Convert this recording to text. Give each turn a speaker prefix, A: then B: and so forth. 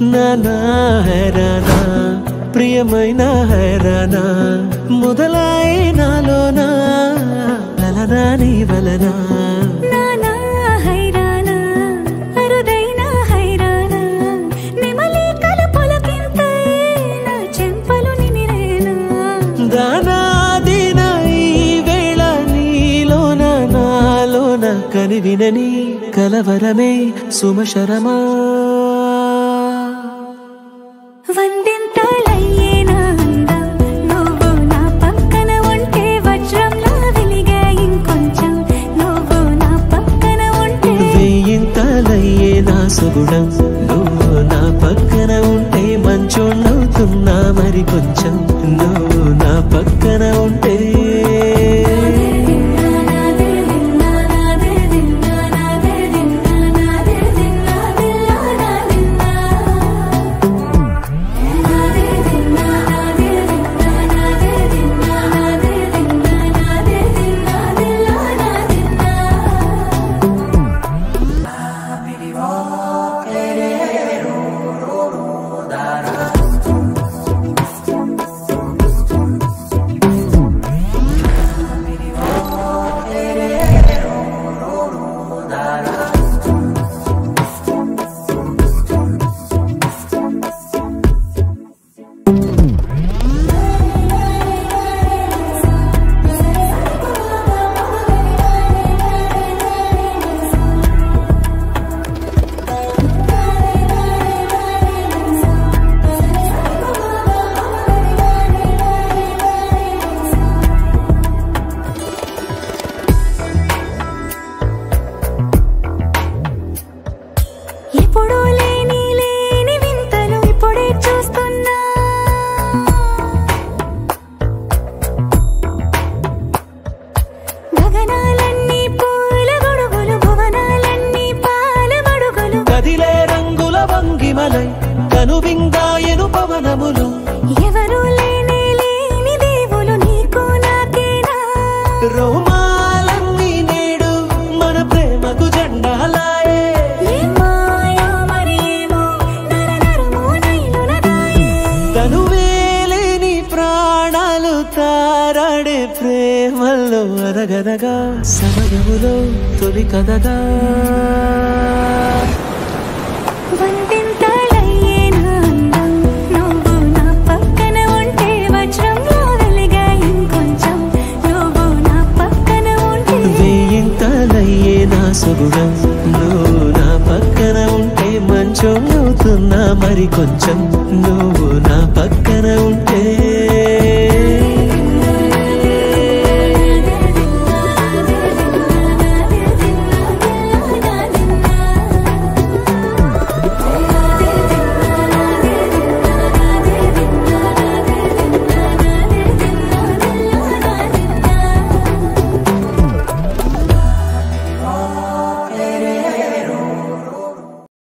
A: నానా హైరానా ప్రియమైన హైరానా మొదలాయి నాలోనా లలనా నీ వలనా
B: నానా హైరానా అరుదైన హైరానా నిమలి కలపులకింతై నా చెంపలు నిమిరేనా
A: దానా దినా ఈ వేళ నీలోన నాలోన కనివినని కలవరమే సుమశరమా
B: వందింతలయ్యేనా అందం నువ్వు నా పక్కన ఉంటే వజ్రంలా వెలిగే ఇంకొంచెం నువ్వు నా పక్కన ఉంటే
A: వెయ్యింతలయ్యే నా సుగుణం నువ్వు నా పక్కన ఉంటే మంచోళ్ళవుతున్నా మరి కొంచెం నువ్వు నా పక్కన ఉంటే
B: ఎప్పుడూ లేని వింతలు ఇప్పుడే చూస్తున్నా గగనాలన్నీ పూల గొడుగులు భువనాలన్నీ పాల మడుగులు
A: కదిలే రంగుల వంగిమలై కనువిందాయను పవనములు
B: ఎవరూ లేని దేవులు నీకు నాకేనా
A: రోమాలన్నీ నేడు మన ప్రేమకు జెండాలాయే
B: మాయా మరేమో నరనరమో నైలునదాయే
A: తనువేలేని ప్రాణాలు తారాడే ప్రేమల్లో అరగదగా సమయములో తొలి కదగా
B: వందింతలయ్యేనా అందం నువ్వు నా పక్కన ఉంటే వజ్రంలా వెలిగే ఇంకొంచెం నువ్వు నా పక్కన ఉంటే
A: వెయ్యింతలయ్యే నా సుగుణం నువ్వు నా పక్కన ఉంటే మంచోళ్ళవుతున్నా మరి కొంచెం నువ్వు